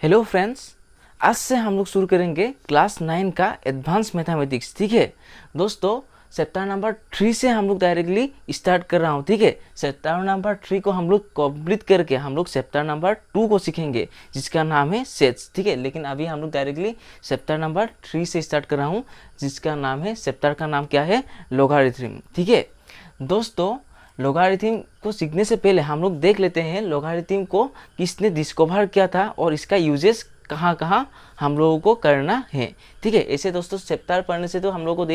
Hello friends, आज से हम लोग शुरू करेंगे क्लास 9 का एडवांस मैथमेटिक्स। ठीक है दोस्तों, चैप्टर नंबर 3 से हम लोग डायरेक्टली स्टार्ट कर रहा हूँ। ठीक है, चैप्टर नंबर 3 को हम लोग कंप्लीट करके हम लोग चैप्टर नंबर 2 को सीखेंगे जिसका नाम है सेट्स। ठीक है, लेकिन अभी हम लोग डायरेक्टली चैप्टर नंबर 3 से स्टार्ट कर रहा हूँ जिसका नाम है, चैप्टर का नाम क्या है, लोगारिथम। ठीक है दोस्तों, लोगारिथम को सीखने से पहले हम लोग देख लेते हैं लोगारिथम को किसने डिस्कवर किया था और इसका यूजेस कहाँ कहाँ हम लोगों को करना है। ठीक है, ऐसे दोस्तों चैप्टर पढ़ने से तो हम लोग को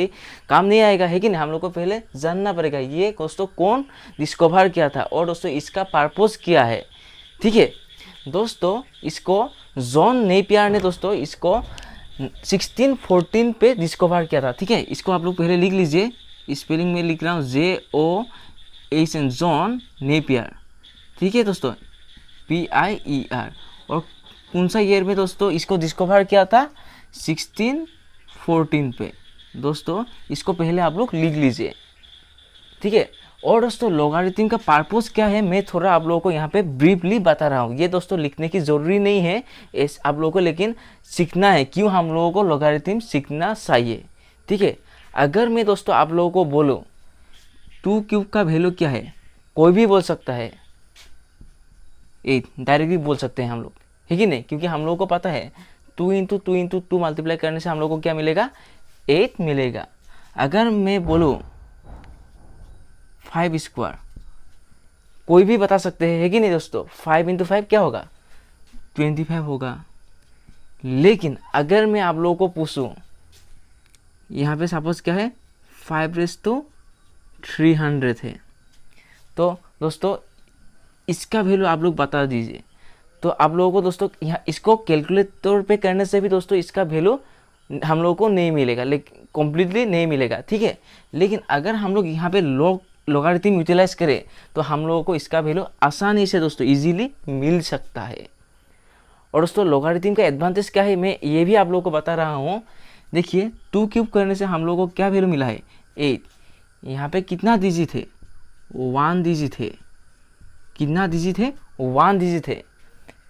काम नहीं आएगा, है कि नहीं। हम लोग को पहले जानना पड़ेगा ये दोस्तों कौन डिस्कवर किया था और दोस्तों इसका पर्पस क्या है। ठीक है दोस्तों, इसको जॉन नेपियर ने दोस्तों इसको 1614 पे डिस्कवर किया था। ठीक है, इसको आप लोग पहले लिख लीजिए, स्पेलिंग में लिख रहा हूँ JOHN, जॉन नेपियर। ठीक है दोस्तों, PIER। और कौन सा ईयर में दोस्तों इसको डिस्कवर किया था, 1614 पे। दोस्तों इसको पहले आप लोग लिख लीजिए। ठीक है, और दोस्तों लोगारिथम का पर्पस क्या है मैं थोड़ा आप लोगों को यहाँ पे ब्रीफली बता रहा हूँ। ये दोस्तों लिखने की ज़रूरी नहीं है आप लोगों को, लेकिन सीखना है। क्यों हम लोगों को लोगारिथम सीखना चाहिए। ठीक है, अगर मैं दोस्तों आप लोगों को बोलूँ 2 क्यूब का वैल्यू क्या है, कोई भी बोल सकता है 8, डायरेक्टली बोल सकते हैं हम लोग, है कि नहीं। क्योंकि हम लोगों को पता है 2 इंटू 2 इंटू 2 मल्टीप्लाई करने से हम लोगों को क्या मिलेगा, 8 मिलेगा। अगर मैं बोलूँ 5 स्क्वायर, कोई भी बता सकते हैं, है कि नहीं दोस्तों। 5 इंटू 5 क्या होगा, 25 होगा। लेकिन अगर मैं आप लोगों को पूछूं, यहाँ पे सपोज क्या है, 5⁻³ है, तो दोस्तों इसका वैल्यू आप लोग बता दीजिए। तो आप लोगों को दोस्तों यहाँ इसको कैलकुलेटर पे करने से भी दोस्तों इसका वैल्यू हम लोगों को नहीं मिलेगा, लेकिन कम्प्लीटली नहीं मिलेगा। ठीक है, लेकिन अगर हम लोग यहाँ पे लोगारिथम यूटिलाइज करें तो हम लोगों को इसका वैल्यू आसानी से दोस्तों इजीली मिल सकता है। और दोस्तों लोगारिथम का एडवांटेज क्या है मैं ये भी आप लोगों को बता रहा हूँ। देखिए 2 क्यूब करने से हम लोगों को क्या वैल्यू मिला है, 8। यहाँ पे कितना डिजिट है, 1 डिजिट है। कितना डिजिट है, 1 डिजिट है।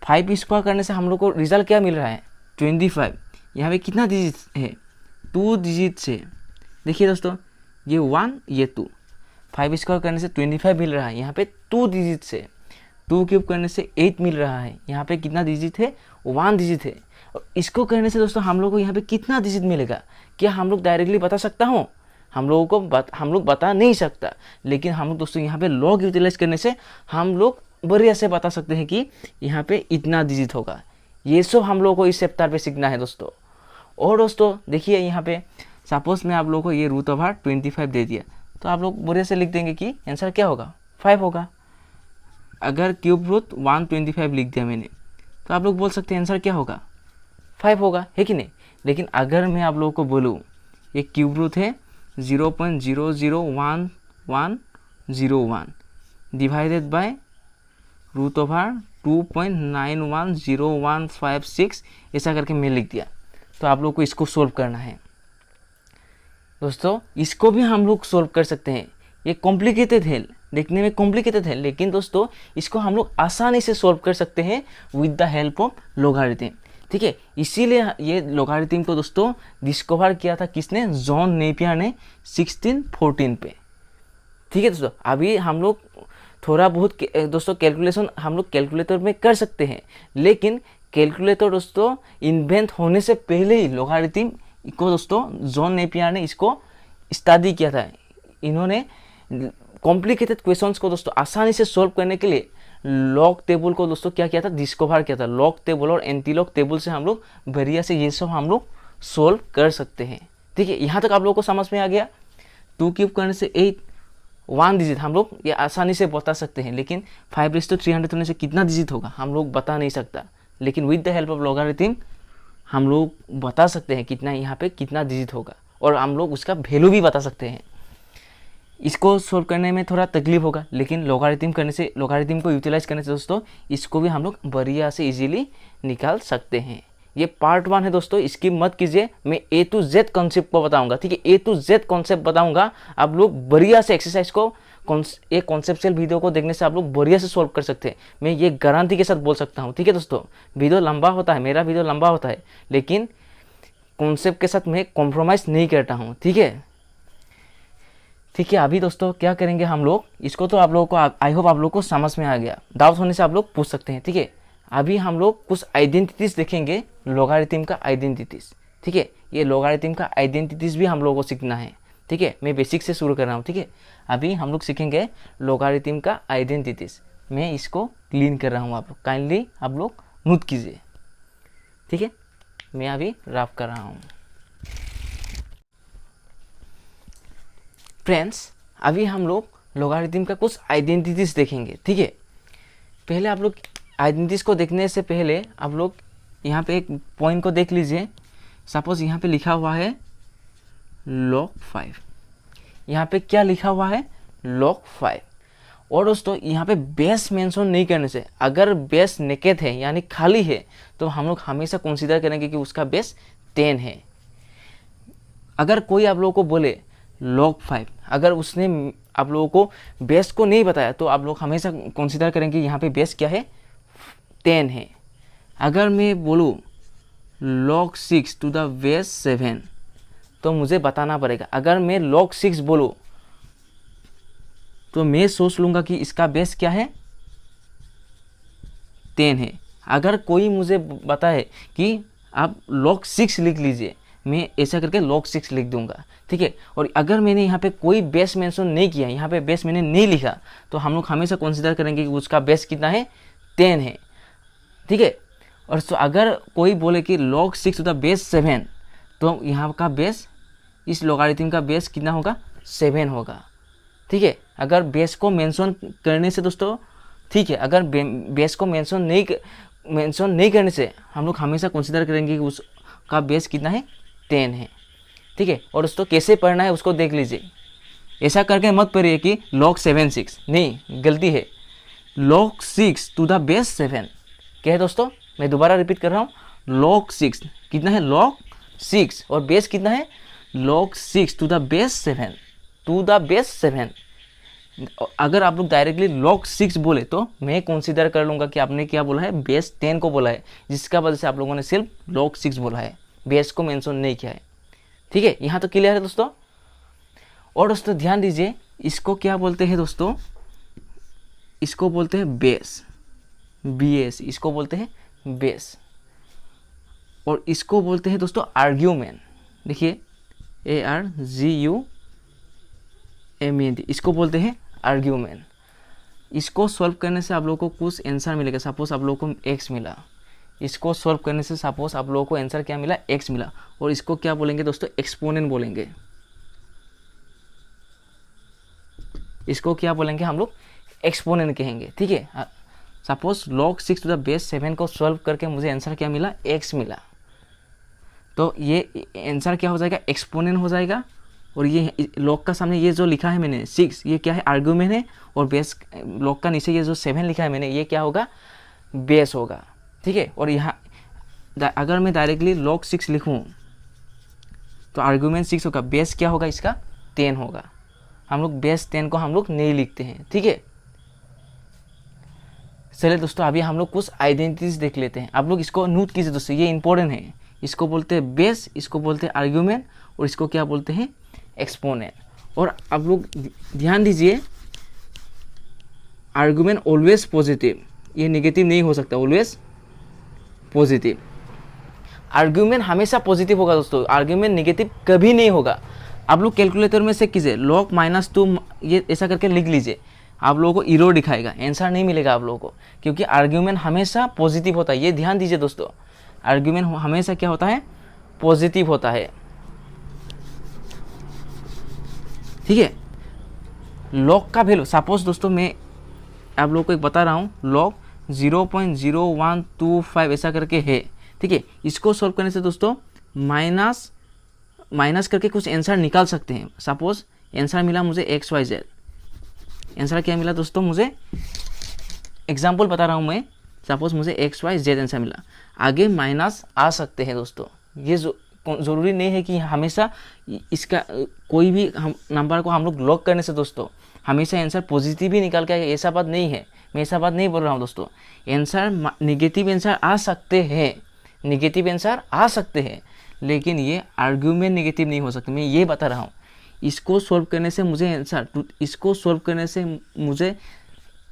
5 स्क्वायर करने से हम लोग को रिजल्ट क्या मिल रहा है, 25। यहाँ पे कितना डिजिट है, 2 डिजिट से। देखिए दोस्तों, ये 1 ये 2, 5 स्क्वायर करने से 25 मिल रहा है, यहाँ पे 2 डिजिट से। 2 क्यूब करने से 8 मिल रहा है, यहाँ पे कितना डिजिट है, 1 डिजिट है। और इसको करने से दोस्तों हम लोग को यहाँ पे कितना डिजिट मिलेगा, क्या हम लोग डायरेक्टली बता सकता हूँ, हम लोग बता नहीं सकता। लेकिन हम लोग दोस्तों यहाँ पे लॉग यूटिलाइज करने से हम लोग बढ़िया से बता सकते हैं कि यहाँ पे इतना डिजिट होगा। ये सब हम लोगों को इस चैप्टर पे सीखना है दोस्तों। और दोस्तों देखिए यहाँ पे सपोज मैं आप लोगों को ये √25 दे दिया, तो आप लोग बढ़िया से लिख देंगे कि आंसर क्या होगा, 5 होगा। अगर क्यूब रूट 125 लिख दिया मैंने, तो आप लोग बोल सकते हैं आंसर क्या होगा, 5 होगा, है कि नहीं। लेकिन अगर मैं आप लोगों को बोलूँ ये क्यूब रूट है 0.001101 डिवाइडेड बाय √2.910156, ऐसा करके मैं लिख दिया। तो आप लोग को इसको सोल्व करना है दोस्तों। इसको भी हम लोग सोल्व कर सकते हैं। ये कॉम्प्लिकेटेड है, देखने में कॉम्प्लिकेटेड है, लेकिन दोस्तों इसको हम लोग आसानी से सोल्व कर सकते हैं with the help of logarithm. ठीक है, इसीलिए ये लोगारिथम को दोस्तों डिस्कवर किया था किसने, जॉन नेपियर ने 1614 पे। ठीक है दोस्तों, अभी हम लोग थोड़ा बहुत दोस्तों कैलकुलेशन हम लोग कैलकुलेटर में कर सकते हैं, लेकिन कैलकुलेटर दोस्तों इन्वेंट होने से पहले ही लोगारिथम को दोस्तों जॉन नेपियर ने इसको स्टडी किया था। इन्होंने कॉम्प्लिकेटेड क्वेश्चंस को दोस्तों आसानी से सॉल्व करने के लिए लॉग टेबल को दोस्तों क्या किया था, डिस्कवर किया था। लॉग टेबल और एंटी लॉग टेबल से हम लोग बढ़िया से ये सब हम लोग सोल्व कर सकते हैं। ठीक है, यहाँ तक आप लोगों को समझ में आ गया। 2 क्यूब करने से 8, 1 डिजिट हम लोग ये आसानी से बता सकते हैं, लेकिन 5⁻³ होने से कितना डिजिट होगा हम लोग बता नहीं सकता। लेकिन with the help of logarithm हम लोग बता सकते हैं कितना यहाँ पे कितना डिजिट होगा, और हम लोग उसका वैल्यू भी बता सकते हैं। इसको सोल्व करने में थोड़ा तकलीफ होगा, लेकिन लोगारिथम को यूटिलाइज करने से दोस्तों इसको भी हम लोग बढ़िया से इजीली निकाल सकते हैं। ये पार्ट 1 है दोस्तों, इसकी मत कीजिए। मैं A to Z कॉन्सेप्ट को बताऊंगा। ठीक है, A to Z कॉन्सेप्ट बताऊंगा, आप लोग बढ़िया से एक्सरसाइज को एक कॉन्सेप्चुअल वीडियो को देखने से आप लोग बढ़िया से सॉल्व कर सकते हैं, मैं ये गारंटी के साथ बोल सकता हूँ। ठीक है दोस्तों, वीडियो लंबा होता है, मेरा वीडियो लंबा होता है, लेकिन कॉन्सेप्ट के साथ मैं कॉम्प्रोमाइज़ नहीं करता हूँ। ठीक है, ठीक है। अभी दोस्तों क्या करेंगे हम लोग, इसको तो आप लोगों को आई होप आप लोग को समझ में आ गया, डाउट होने से आप लोग पूछ सकते हैं। ठीक है, अभी हम लोग कुछ आइडेंटिटीज देखेंगे, लोगारिथम का आइडेंटिटीज। ठीक है, ये लोगारिथम का आइडेंटिटीज भी हम लोगों को सीखना है। ठीक है, मैं बेसिक से शुरू कर रहा हूँ। ठीक है, अभी हम लोग सीखेंगे लोगारिथम का आइडेंटिटीज। मैं इसको क्लीन कर रहा हूँ, आप काइंडली आप लोग नोट कीजिए। ठीक है, मैं अभी रफ कर रहा हूँ। फ्रेंड्स, अभी हम लोग लोगारिथम का कुछ आइडेंटिटीज देखेंगे। ठीक है, पहले आप लोग आइडेंटिटीज को देखने से पहले आप लोग यहाँ पे एक पॉइंट को देख लीजिए। सपोज यहाँ पे लिखा हुआ है log 5, यहाँ पे क्या लिखा हुआ है log 5। और दोस्तों यहाँ पे बेस मेंशन नहीं करने से, अगर बेस नेकेड है यानी खाली है तो हम लोग हमेशा कंसीडर करेंगे कि उसका बेस 10 है। अगर कोई आप लोगों को बोले log 5, अगर उसने आप लोगों को बेस को नहीं बताया तो आप लोग हमेशा कंसीडर करेंगे यहाँ पे बेस क्या है 10 है। अगर मैं बोलूँ log 6 टू द बेस 7 तो मुझे बताना पड़ेगा। अगर मैं log 6 बोलूँ तो मैं सोच लूँगा कि इसका बेस क्या है 10 है। अगर कोई मुझे बताए कि आप log 6 लिख लीजिए, मैं ऐसा करके log 6 लिख दूंगा। ठीक है, और अगर मैंने यहाँ पे कोई बेस मेंशन नहीं किया, यहाँ पे बेस मैंने नहीं लिखा, तो हम लोग हमेशा कंसीडर करेंगे कि उसका बेस कितना है 10 है। ठीक है, और तो अगर कोई बोले कि log 6 टू द बेस 7 तो यहाँ का बेस, इस लोगारिथम का बेस कितना होगा 7 होगा। ठीक है, अगर बेस को मेंशन करने से दोस्तों, ठीक है, अगर बेस को मेंशन नहीं करने से हम लोग हमेशा कंसीडर करेंगे कि उसका बेस कितना है 10 है। ठीक है, और दोस्तों कैसे पढ़ना है उसको देख लीजिए। ऐसा करके मत पढ़िए कि log 7 6, नहीं, गलती है, log 6 टू द बेस 7। क्या है दोस्तों, मैं दोबारा रिपीट कर रहा हूँ, log 6 कितना है log 6 और बेस कितना है log 6 to the base 7, to the base 7। अगर आप लोग डायरेक्टली log 6 बोले तो मैं कंसीडर कर लूँगा कि आपने क्या बोला है बेस 10 को बोला है, जिसका वजह से आप लोगों ने सिर्फ log 6 बोला है, बेस को मेंशन नहीं किया है। ठीक है, यहाँ तो क्लियर है दोस्तों। और दोस्तों ध्यान दीजिए, इसको क्या बोलते हैं दोस्तों, इसको बोलते हैं बेस, BS, इसको बोलते हैं बेस। और इसको बोलते हैं दोस्तों आर्ग्यूमेंट। देखिए ARGUMENT, इसको बोलते हैं आर्ग्यूमेंट। इसको सॉल्व करने से आप लोगों को कुछ आंसर मिलेगा। सपोज आप लोगों को x मिला, इसको सॉल्व करने से सपोज आप लोगों को आंसर क्या मिला x मिला, और इसको क्या बोलेंगे दोस्तों एक्सपोनेंट बोलेंगे। इसको क्या बोलेंगे हम लोग एक्सपोनेंट कहेंगे। ठीक है, suppose log 6 to the base 7 को सॉल्व करके मुझे आंसर क्या मिला x मिला, तो ये आंसर क्या हो जाएगा एक्सपोनेंट हो जाएगा। और ये log का सामने ये जो लिखा है मैंने 6, ये क्या है आर्ग्यूमेंट है, और बेस log का नीचे ये जो 7 लिखा है मैंने, ये क्या होगा बेस होगा। ठीक है, और यहाँ अगर मैं डायरेक्टली log 6 लिखूँ तो आर्ग्यूमेंट 6 होगा, बेस क्या होगा इसका 10 होगा। हम लोग बेस 10 को हम लोग नहीं लिखते हैं। ठीक है, चलिए दोस्तों अभी हम लोग कुछ आइडेंटिटीज देख लेते हैं। आप लोग इसको नोट कीजिए दोस्तों, ये इंपॉर्टेंट है। इसको बोलते हैं बेस, इसको बोलते हैं आर्ग्यूमेंट, और इसको क्या बोलते हैं एक्सपोनेंट। और आप लोग ध्यान दीजिए, आर्ग्यूमेंट ऑलवेज पॉजिटिव, ये नेगेटिव नहीं हो सकता, ऑलवेज पॉजिटिव। आर्ग्यूमेंट हमेशा पॉजिटिव होगा दोस्तों, आर्ग्यूमेंट नेगेटिव कभी नहीं होगा। आप लोग कैलकुलेटर में से कीजिए log -2, ये ऐसा करके लिख लीजिए, आप लोगों को इरो दिखाएगा, आंसर नहीं मिलेगा आप लोगों को, क्योंकि आर्ग्यूमेंट हमेशा पॉजिटिव होता है। ये ध्यान दीजिए दोस्तों, आर्ग्यूमेंट हमेशा क्या होता है पॉजिटिव होता है। ठीक है, log का वैल्यू सपोज दोस्तों मैं आप लोगों को एक बता रहा हूँ, log 0.0125 ऐसा करके है। ठीक है, इसको सॉल्व करने से दोस्तों माइनस करके कुछ आंसर निकाल सकते हैं। सपोज आंसर मिला मुझे XYZ, आंसर क्या मिला दोस्तों, मुझे एग्जाम्पल बता रहा हूँ मैं, सपोज मुझे XYZ आंसर मिला, आगे माइनस आ सकते हैं दोस्तों। ये ज़रूरी नहीं है कि हमेशा इसका कोई भी हम नंबर को हम लोग लॉक करने से दोस्तों हमेशा आंसर पॉजिटिव ही निकाल के आएगा, ऐसा बात नहीं है। मैं ऐसा बात नहीं बोल रहा हूँ दोस्तों। आंसर नेगेटिव आंसर आ सकते हैं, नेगेटिव आंसर आ सकते हैं, लेकिन ये आर्ग्यूमेंट नेगेटिव नहीं हो सकते। मैं ये बता रहा हूँ, इसको सॉल्व करने से मुझे आंसर, इसको सॉल्व करने से मुझे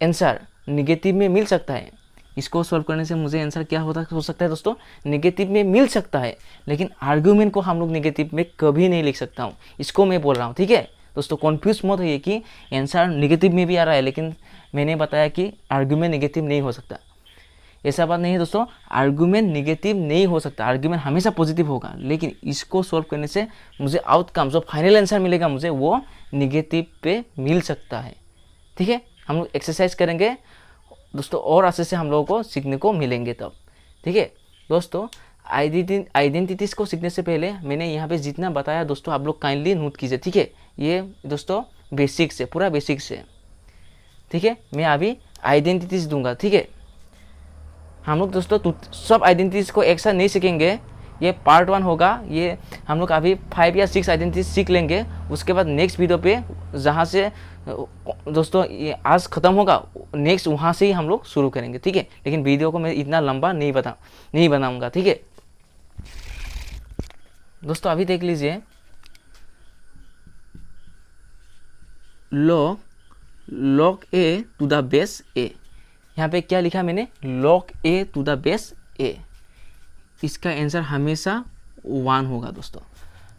आंसर नेगेटिव में मिल सकता है। इसको सॉल्व करने से मुझे आंसर क्या हो सकता है दोस्तों, नेगेटिव में मिल सकता है, लेकिन आर्ग्यूमेंट को हम लोग नेगेटिव में कभी नहीं लिख सकता हूँ। इसको मैं बोल रहा हूँ, ठीक है दोस्तों। कन्फ्यूज मत होइए कि आंसर नेगेटिव में भी आ रहा है, लेकिन मैंने बताया कि आर्ग्यूमेंट नेगेटिव नहीं हो सकता। ऐसा बात नहीं है दोस्तों, आर्ग्यूमेंट नेगेटिव नहीं हो सकता, आर्ग्यूमेंट हमेशा पॉजिटिव होगा, लेकिन इसको सॉल्व करने से मुझे आउटकम जो फाइनल आंसर मिलेगा मुझे, वो नेगेटिव पे मिल सकता है। ठीक है, हम लोग एक्सरसाइज करेंगे दोस्तों और अच्छे से हम लोगों को सीखने को मिलेंगे तब। ठीक है दोस्तों, आइडेंटिटीज़ को सीखने से पहले मैंने यहाँ पे जितना बताया दोस्तों आप लोग काइंडली नोट कीजिए। ठीक है, ये दोस्तों बेसिक्स है, पूरा बेसिक्स है। ठीक है, मैं अभी आइडेंटिटीज़ दूंगा। ठीक है, हम लोग दोस्तों सब आइडेंटिटीज़ को एक साथ नहीं सीखेंगे, ये पार्ट 1 होगा। ये हम लोग अभी 5 या 6 आइडेंटिटीज सीख लेंगे, उसके बाद नेक्स्ट वीडियो पे जहाँ से दोस्तों ये आज ख़त्म होगा, नेक्स्ट वहाँ से ही हम लोग शुरू करेंगे। ठीक है, लेकिन वीडियो को मैं इतना लंबा नहीं बनाऊंगा। ठीक है दोस्तों, अभी देख लीजिए, log a to the base a, यहाँ पे क्या लिखा मैंने, log a to the base a। इसका आंसर हमेशा 1 होगा दोस्तों।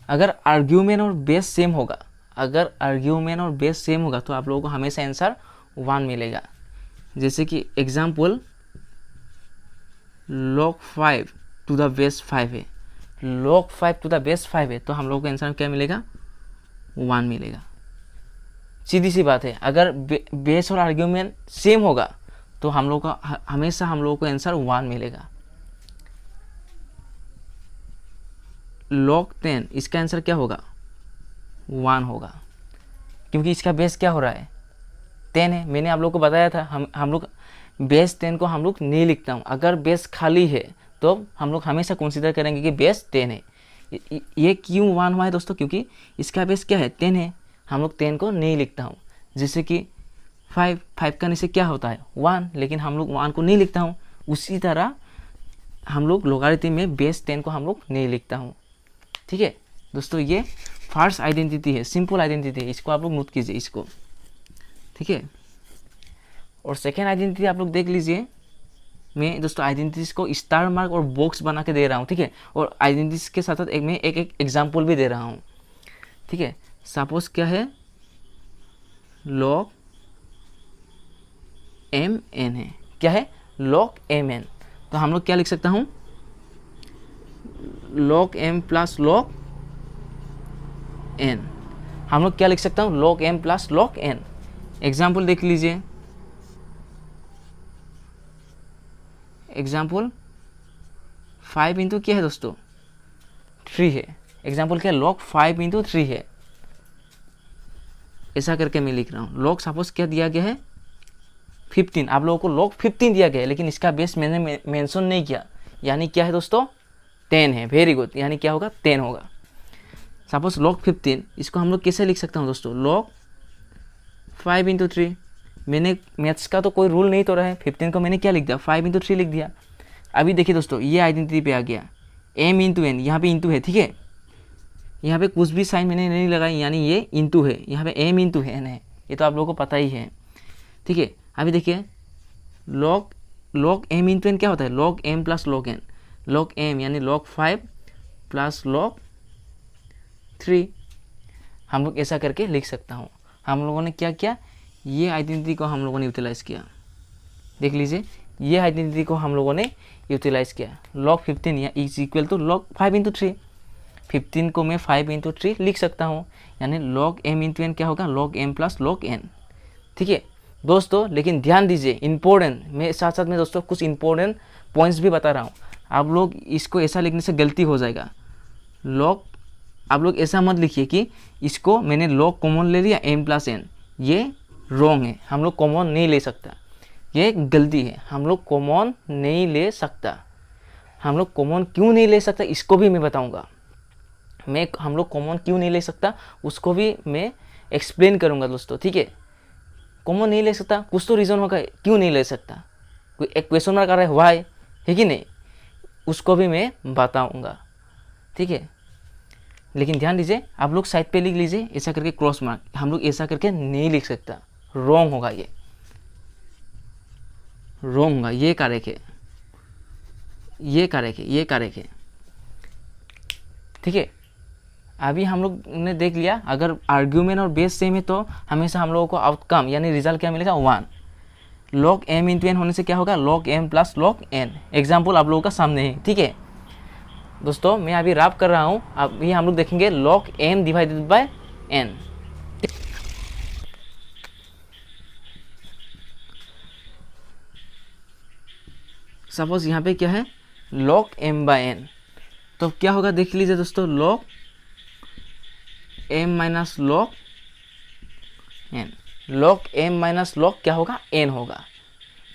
अगर आर्ग्यूमेंट और बेस सेम होगा, अगर आर्ग्यूमेंट और बेस सेम होगा तो आप लोगों को हमेशा आंसर 1 मिलेगा। जैसे कि example log 5 to the base 5 है, log 5 टू द बेस 5 है, तो हम लोगों को आंसर क्या मिलेगा, 1 मिलेगा। सीधी सी बात है, अगर बेस और आर्ग्यूमेंट सेम होगा तो हम लोग का हमेशा हम लोगों को आंसर 1 मिलेगा। log 10, इसका आंसर क्या होगा, 1 होगा, क्योंकि इसका बेस क्या हो रहा है, 10 है। मैंने आप लोग को बताया था हम लोग बेस 10 को हम लोग नहीं लिखता हूँ। अगर बेस खाली है तो हम लोग हमेशा कंसीडर करेंगे कि बेस 10 है। ये क्यों 1 हुआ है दोस्तों, क्योंकि इसका बेस क्या है, 10 है, हम लोग 10 को नहीं लिखता हूँ। जैसे कि 5 का नीचे क्या होता है, 1, लेकिन हम लोग 1 को नहीं लिखता हूँ। उसी तरह हम लोग लोगारिथम में बेस 10 को हम लोग नहीं लिखता हूँ। ठीक है दोस्तों, ये फर्स्ट आइडेंटिटी है, सिंपल आइडेंटिटी है, इसको आप लोग नोट कीजिए इसको। ठीक है, और सेकेंड आइडेंटिटी आप लोग देख लीजिए। मैं दोस्तों आइडेंटिटीज को स्टार मार्क और बॉक्स बना के दे रहा हूँ। ठीक है, और आइडेंटिटीज के साथ साथ मैं एक एग्जाम्पल भी दे रहा हूँ। ठीक है, सपोज क्या है, log mn है, क्या है, log mn, तो हम लोग क्या लिख सकता हूँ, log m plus log n। हम लोग क्या लिख सकता हूँ, log m plus log n। Example देख लीजिए, एग्जाम्पल 5 इंटू क्या है दोस्तों, 3 है। एग्जाम्पल क्या है, log 5 इंटू 3 है। ऐसा करके मैं लिख रहा हूँ। log सपोज क्या दिया गया है, 15, आप लोगों को log 15 दिया गया है, लेकिन इसका बेस मैंने मेंशन नहीं किया, यानी क्या है दोस्तों, 10 है। वेरी गुड, यानी क्या होगा, 10 होगा। सपोज log 15, इसको हम लोग कैसे लिख सकता हूँ दोस्तों, log 5 इंटू 3। मैंने मैथ्स का तो कोई रूल नहीं तोड़ा है, 15 को मैंने क्या लिख दिया, 5 इंटू 3 लिख दिया। अभी देखिए दोस्तों, ये आइडेंटिटी पे आ गया, m इंटू n, यहाँ पे इंटू है। ठीक है, यहाँ पे कुछ भी साइन मैंने नहीं लगाई, यानी ये इंटू है, यहाँ पे m इंटू n है, ये तो आप लोगों को पता ही है। ठीक है, अभी देखिए log m इंटू n क्या होता है, log m plus log n। log m यानी log 5 प्लस log 3, हम लोग ऐसा करके लिख सकता हूँ। हम लोगों ने क्या किया, ये आइडेंटिटी को हम लोगों ने यूटिलाइज़ किया। देख लीजिए, ये आइडेंटिटी को हम लोगों ने यूटिलाइज़ किया। log 15 या is equal to log 5 into 3। 15 को मैं 5 इंटू 3 लिख सकता हूँ, यानी log m इंटू n क्या होगा, log m plus log n। ठीक है दोस्तों, लेकिन ध्यान दीजिए, इंपॉर्टेंट, मैं साथ साथ में दोस्तों कुछ इंपॉर्टेंट पॉइंट्स भी बता रहा हूँ। आप लोग इसको ऐसा लिखने से गलती हो जाएगा। आप लोग ऐसा मत लिखिए कि इसको मैंने log कॉमन ले लिया m प्लस n, ये रॉन्ग है। हम लोग कॉमन नहीं ले सकता, ये गलती है। हम लोग कॉमन नहीं ले सकता। हम लोग कॉमन क्यों नहीं ले सकता, इसको भी मैं बताऊंगा। हम लोग कॉमन क्यों नहीं ले सकता उसको भी मैं एक्सप्लेन करूंगा दोस्तों। ठीक है, कॉमन नहीं ले सकता, कुछ तो रीज़न होगा क्यों नहीं ले सकता, कोई एक क्वेश्चन मार्क आ रहा है वाई, है कि नहीं, उसको भी मैं बताऊंगा, ठीक है। लेकिन ध्यान दीजिए, आप लोग साइड पे लिख लीजिए ऐसा करके क्रॉस मार्क, हम लोग ऐसा करके नहीं लिख सकता, रॉन्ग होगा, ये रॉन्ग होगा, ये करेक्ट है, ये करेक्ट है, ये करेक्ट है, ठीक है। अभी हम लोग ने देख लिया, अगर आर्ग्यूमेंट और बेस सेम है तो हमेशा हम लोगों को आउटकम यानी रिजल्ट क्या मिलेगा, 1। log m इंटू एन होने से क्या होगा, log m plus log n। Example आप लोगों का सामने है, ठीक है दोस्तों। मैं अभी रैप कर रहा हूँ, अभी हम लोग देखेंगे log m divided by n। Suppose यहाँ पे क्या है, log m बाय n, तो क्या होगा देख लीजिए दोस्तों, log m minus log n, log m minus log क्या होगा, n होगा।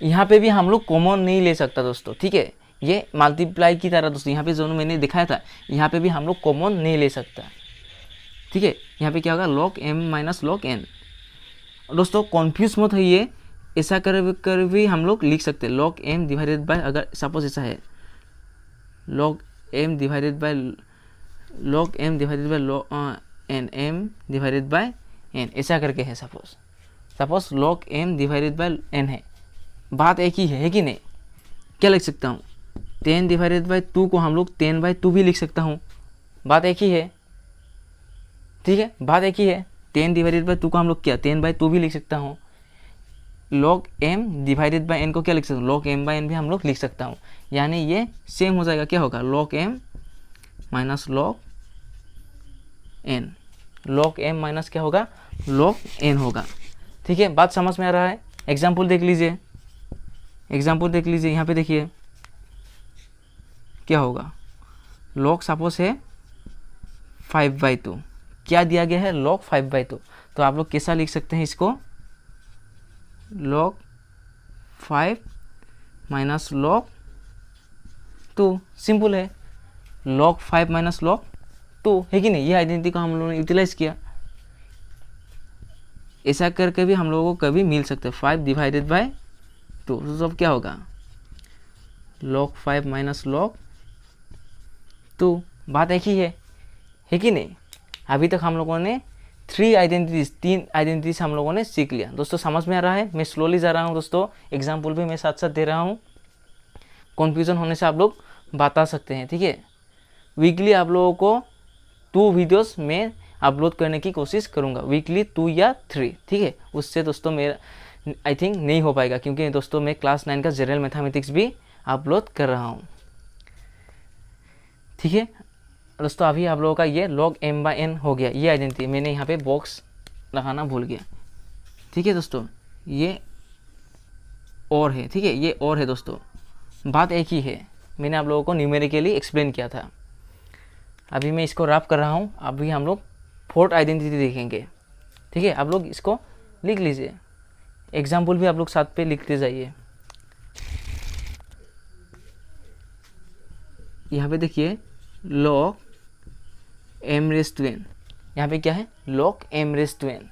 यहाँ पे भी हम लोग कॉमन नहीं ले सकता दोस्तों, ठीक है, ये मल्टीप्लाई की तरह दोस्तों, यहाँ पे जो मैंने दिखाया था यहाँ पे भी हम लोग कॉमन नहीं ले सकता, ठीक है। यहाँ पे क्या होगा, log m minus log n। दोस्तों कन्फ्यूज मत होइए, ऐसा कर भी हम लोग लिख सकते हैं, log m डिवाइडेड बाय, अगर सपोज ऐसा है log m divided by log m divided by n, m divided by n, ऐसा करके है। Suppose log m divided by n है, बात एक ही है कि नहीं, क्या लिख सकता हूँ, 10 डिवाइडेड बाय 2 को हम लोग 10 बाय 2 भी लिख सकता हूँ, बात एक ही है, ठीक है, बात एक ही है। 10 डिवाइडेड बाय 2 को हम लोग क्या 10 बाय 2 भी लिख सकता हूँ। log m divided by n को क्या लिख सकता हूँ, log m बाय n भी हम लोग लिख सकता हूँ, यानी ये सेम हो जाएगा, क्या होगा, log m minus log n, log m minus क्या होगा, log n होगा, ठीक है। बात समझ में आ रहा है। एग्जाम्पल देख लीजिए, एग्जाम्पल देख लीजिए, यहाँ पे देखिए क्या होगा, log सपोज है 5/2, क्या दिया गया है, log 5/2, तो आप लोग कैसा लिख सकते हैं इसको, log 5 माइनस log 2, सिंपल है, log 5 माइनस log 2, है कि नहीं, ये आइडेंटिटी को हम लोगों ने यूटिलाइज किया, ऐसा करके भी हम लोगों को कभी मिल सकते हैं। 5 डिवाइडेड बाय 2, तो सब क्या होगा, log 5 माइनस log 2, बात एक ही है कि नहीं। अभी तक हम लोगों ने 3 आइडेंटिटीज हम लोगों ने सीख लिया दोस्तों, समझ में आ रहा है। मैं स्लोली जा रहा हूँ दोस्तों, एग्जाम्पल भी मैं साथ साथ दे रहा हूँ, कन्फ्यूजन होने से आप लोग बता सकते हैं, ठीक है। वीकली आप लोगों को 2 वीडियोस में अपलोड करने की कोशिश करूँगा, वीकली 2 या 3, ठीक है। उससे दोस्तों मेरा आई थिंक नहीं हो पाएगा, क्योंकि दोस्तों मैं क्लास 9 का जनरल मैथमेटिक्स भी अपलोड कर रहा हूँ, ठीक है दोस्तों। अभी आप लोगों का ये log m बाय n हो गया, ये आइडेंटिटी, मैंने यहाँ पे बॉक्स लगाना भूल गया, ठीक है दोस्तों, ये और है, ठीक है, ये और है दोस्तों, बात एक ही है, मैंने आप लोगों को न्यूमेरिकली एक्सप्लेन किया था। अभी मैं इसको रैप कर रहा हूँ, अभी हम लोग 4th आइडेंटिटी देखेंगे, ठीक है। आप लोग इसको लिख लीजिए, एग्जाम्पल भी आप लोग साथ पे लिखते जाइए। यहाँ पे देखिए log m raise to n, यहाँ पे क्या है, log m raise to n,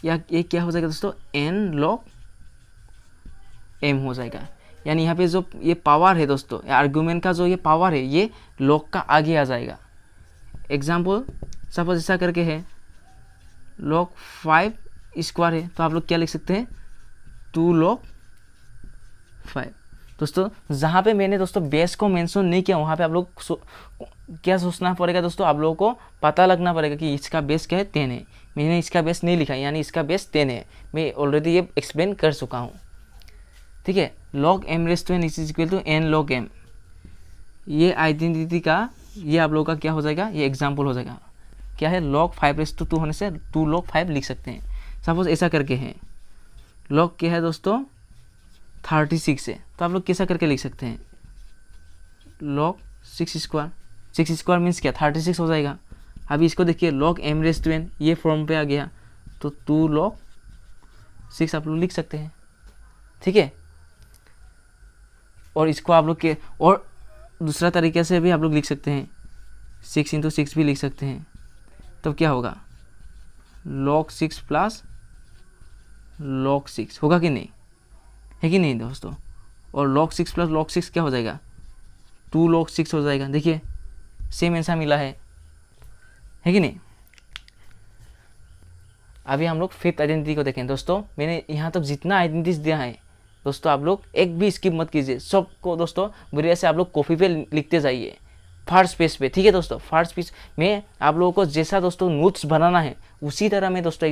या ये क्या हो जाएगा दोस्तों, n log m हो जाएगा, यानी यहाँ पे जो ये पावर है दोस्तों, आर्गुमेंट का जो ये पावर है, ये log का आगे आ जाएगा। एग्जाम्पल सपोज ऐसा करके है, log 5 स्क्वायर है, तो आप लोग क्या लिख सकते हैं, 2 log 5। दोस्तों जहाँ पे मैंने दोस्तों बेस को मेंशन नहीं किया, वहाँ पे आप लोग क्या सोचना पड़ेगा दोस्तों, आप लोगों को पता लगना पड़ेगा कि इसका बेस क्या है, 10 है। मैंने इसका बेस नहीं लिखा, यानी इसका बेस 10 है, मैं ऑलरेडी ये एक्सप्लेन कर चुका हूँ, ठीक है। log m raise to n is equal to n log m, ये आइडेंटिटी का ये आप लोगों का क्या हो जाएगा, ये एग्जाम्पल हो जाएगा, क्या है, log 5 रेज़ टू 2 होने से 2 log 5 लिख सकते हैं। सपोज ऐसा करके है, log क्या है दोस्तों 36 है, तो आप लोग कैसा करके लिख सकते हैं, log 6 स्क्वायर, 6 स्क्वायर मीन्स क्या 36 हो जाएगा। अभी इसको देखिए log m raise to n, ये फॉर्म पे आ गया, तो 2 log 6 आप लोग लिख सकते हैं, ठीक है। और इसको आप लोग के और दूसरा तरीके से भी आप लोग लिख सकते हैं, 6 इंटू 6 भी लिख सकते हैं, तब क्या होगा, log 6 प्लस log 6 होगा कि नहीं, है कि नहीं दोस्तों। और log 6 प्लस log 6 क्या हो जाएगा, 2 log 6 हो जाएगा। देखिए सेम आंसर मिला है कि नहीं। अभी हम लोग फिफ्थ आइडेंटिटी को देखें दोस्तों। मैंने यहाँ तक जितना आइडेंटिटीज दिया है दोस्तों, आप लोग एक भी स्किप मत कीजिए, सबको दोस्तों बढ़िया से आप लोग कॉपी पे लिखते जाइए फर्स्ट पेज पे, ठीक है दोस्तों। फर्स्ट पेज में आप लोगों को जैसा दोस्तों नोट्स बनाना है उसी तरह मैं दोस्तों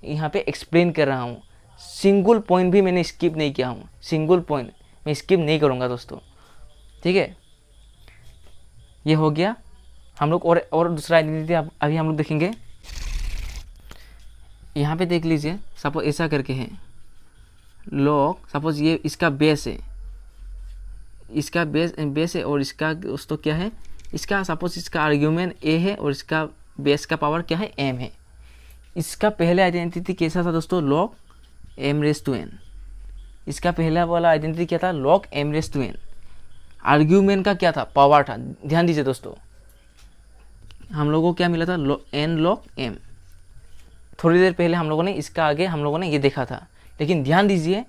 यहाँ पे एक्सप्लेन कर रहा हूँ। सिंगल पॉइंट भी मैंने स्किप नहीं किया हूँ, सिंगल पॉइंट मैं स्किप नहीं करूँगा दोस्तों, ठीक है। ये हो गया हम लोग। और दूसरा आइडेंटिटी अभी हम लोग देखेंगे। यहाँ पे देख लीजिए, सपोज ऐसा करके है लॉग, सपोज ये इसका बेस है, इसका बेस है और इसका दोस्तों क्या है, इसका सपोज इसका आर्ग्यूमेंट ए है और इसका बेस का पावर क्या है, एम है। इसका पहले आइडेंटिटी कैसा था दोस्तों, log M raise to N. इसका पहला वाला आइडेंटिटी क्या था, log M raise to N. Argument का क्या था, पावर था। ध्यान दीजिए दोस्तों, हम लोगों को क्या मिला था, एन लॉग एम। थोड़ी देर पहले हम लोगों ने इसका आगे हम लोगों ने ये देखा था, लेकिन ध्यान दीजिए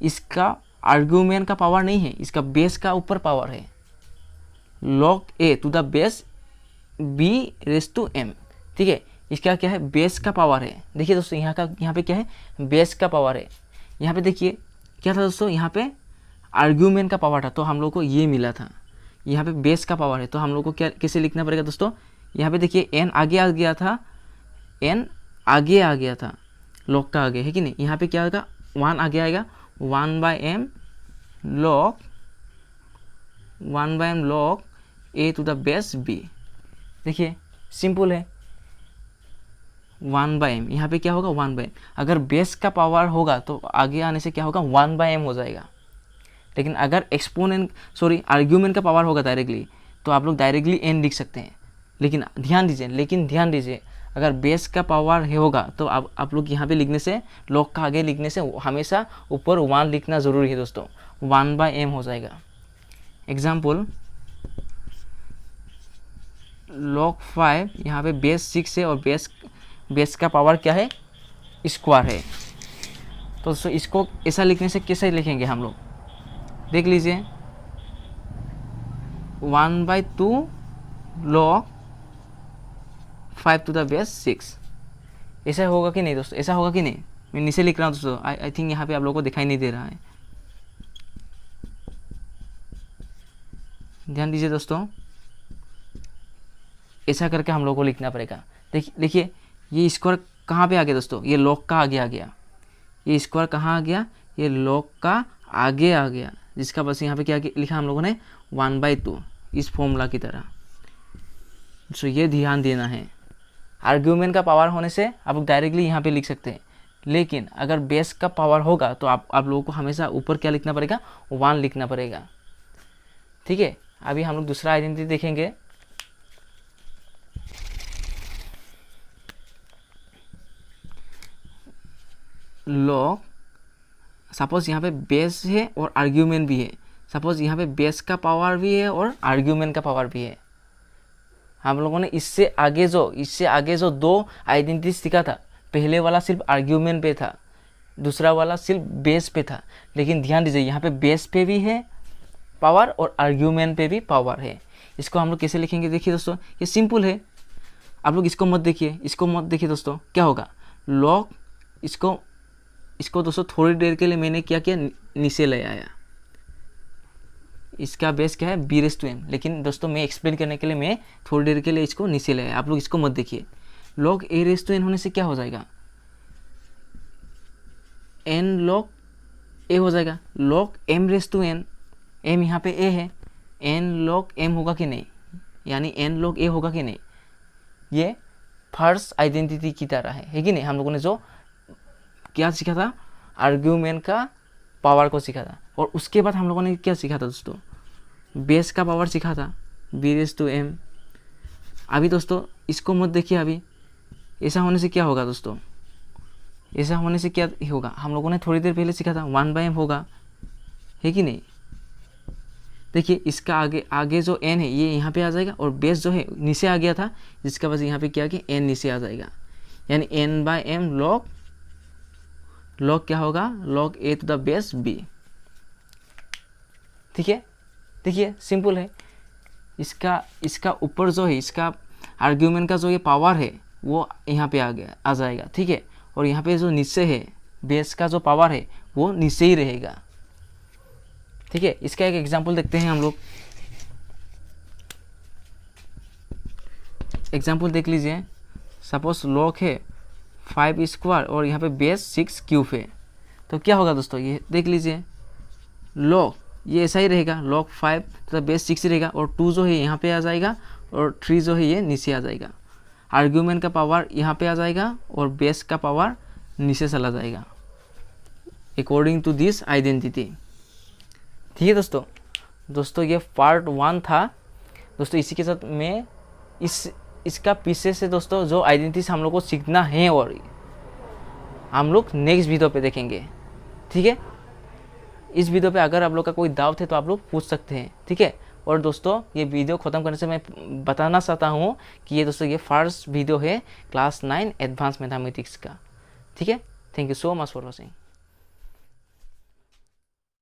इसका आर्ग्यूमेंट का पावर नहीं है, इसका बेस का ऊपर पावर है। Log A to the base B raise to M, ठीक है। इसका क्या है, बेस का पावर है। देखिए दोस्तों यहाँ पे क्या है, बेस का पावर है। यहाँ पे देखिए क्या था दोस्तों, यहाँ पे आर्ग्यूमेंट का पावर था, तो हम लोग को ये मिला था। यहाँ पे बेस का पावर है, तो हम लोग को क्या कैसे लिखना पड़ेगा दोस्तों। यहाँ पे देखिए एन आगे आ गया था, एन आगे आ गया था लॉग का आगे, है कि नहीं। यहाँ पे क्या होगा, 1 आगे आएगा, 1/m log a to the base b। देखिए सिंपल है, 1/m। यहाँ पे क्या होगा, 1/m। अगर बेस का पावर होगा तो आगे आने से क्या होगा, 1/m हो जाएगा। लेकिन अगर आर्ग्यूमेंट का पावर होगा डायरेक्टली, तो आप लोग डायरेक्टली n लिख सकते हैं। लेकिन ध्यान दीजिए अगर बेस का पावर होगा तो आप लोग यहाँ पे लिखने से, लॉग का आगे लिखने से हमेशा ऊपर 1 लिखना ज़रूरी है दोस्तों, 1/m हो जाएगा। एग्जाम्पल log 5, यहाँ पे बेस 6 है और बेस का पावर क्या है, स्क्वायर है। तो दोस्तों इसको ऐसा लिखने से कैसे लिखेंगे हम लोग, देख लीजिए 1/2 log 5 टू द बेस 6। ऐसा होगा कि नहीं दोस्तों, ऐसा होगा कि नहीं। मैं नीचे लिख रहा हूँ दोस्तों, आई थिंक यहाँ पे आप लोगों को दिखाई नहीं दे रहा है। ध्यान दीजिए दोस्तों, ऐसा करके हम लोगों को लिखना पड़ेगा। देखिए ये स्क्वायर कहाँ पे आ गया दोस्तों, ये लॉग का आगे आ गया। ये स्क्वायर कहाँ आ गया, ये लॉग का आगे आ गया, जिसका बस यहाँ पे क्या लिखा हम लोगों ने, 1/2 इस फॉर्मूला की तरह। तो ये ध्यान देना है। आर्ग्यूमेंट का पावर होने से आप लोग डायरेक्टली यहाँ पे लिख सकते हैं, लेकिन अगर बेस का पावर होगा तो आप लोगों को हमेशा ऊपर क्या लिखना पड़ेगा, 1 लिखना पड़ेगा, ठीक है। अभी हम लोग दूसरा आइडेंटिटी देखेंगे। लॉग, सपोज यहाँ पे बेस है और आर्ग्यूमेंट भी है। सपोज यहाँ पे बेस का पावर भी है और आर्ग्यूमेंट का पावर भी है। हम लोगों ने इससे आगे जो 2 आइडेंटिटी सीखा था, पहले वाला सिर्फ आर्ग्यूमेंट पे था, दूसरा वाला सिर्फ बेस पे था। लेकिन ध्यान दीजिए यहाँ पे बेस पे भी है पावर और आर्ग्यूमेंट पे भी पावर है। इसको हम लोग कैसे लिखेंगे, देखिए दोस्तों ये सिंपल है। आप लोग इसको मत देखिए दोस्तों, क्या होगा, लॉग इसको दोस्तों थोड़ी देर के लिए मैंने क्या किया, नीचे ले आया। इसका बेस क्या है, b/m, लेकिन दोस्तों मैं एक्सप्लेन करने के लिए मैं थोड़ी देर के लिए इसको नीचे ले आया। आप लोग इसको मत देखिए। log a/n होने से क्या हो जाएगा, n log a हो जाएगा। log m/n, m यहाँ पे a है, n log m होगा कि नहीं, यानी n log a होगा कि नहीं। ये फर्स्ट आइडेंटिटी की तरह है कि नहीं। हम लोगों ने जो क्या सीखा था, आर्ग्यूमेंट का पावर को सीखा था, और उसके बाद हम लोगों ने क्या सीखा था दोस्तों, बेस का पावर सीखा था, b/m। अभी दोस्तों इसको मत देखिए। अभी ऐसा होने से क्या होगा दोस्तों, ऐसा होने से क्या होगा, हम लोगों ने थोड़ी देर पहले सीखा था 1/m होगा, है कि नहीं। देखिए इसका आगे जो n है ये यहाँ पे आ जाएगा, और बेस जो है नीचे आ गया था, जिसका वजह यहाँ पे क्या कि n नीचे आ जाएगा, यानी n/m log लॉग क्या होगा, log A to the base B. ठीक है, देखिए सिंपल है। इसका ऊपर जो है, इसका आर्ग्यूमेंट का जो ये पावर है वो यहाँ पे आ जाएगा। ठीक है, और यहाँ पे जो नीचे है बेस का जो पावर है वो नीचे ही रहेगा। ठीक है, इसका एक एग्जांपल देखते हैं हम लोग। एग्जांपल देख लीजिए, सपोज लॉग है 5 स्क्वायर और यहाँ पे बेस 6 क्यूब है, तो क्या होगा दोस्तों, ये देख लीजिए, लॉग ये ऐसा ही रहेगा, log 5 तो बेस 6 रहेगा, और 2 जो है यहाँ पे आ जाएगा, और 3 जो है ये नीचे आ जाएगा। आर्ग्यूमेंट का पावर यहाँ पे आ जाएगा और बेस का पावर नीचे चला जाएगा, अकॉर्डिंग टू दिस आइडेंटिटी। ठीक है दोस्तों ये पार्ट 1 था दोस्तों। इसी के साथ मैं इसका पीछे से दोस्तों जो आइडेंटिटी हम लोग को सीखना है, और हम लोग नेक्स्ट वीडियो पे देखेंगे। ठीक है, इस वीडियो पे अगर आप लोग का कोई डाउट है तो आप लोग पूछ सकते हैं। ठीक है, और दोस्तों ये वीडियो ख़त्म करने से मैं बताना चाहता हूँ कि ये दोस्तों ये फर्स्ट वीडियो है क्लास 9 एडवांस मैथमेटिक्स का। ठीक है, thank you so much for watching.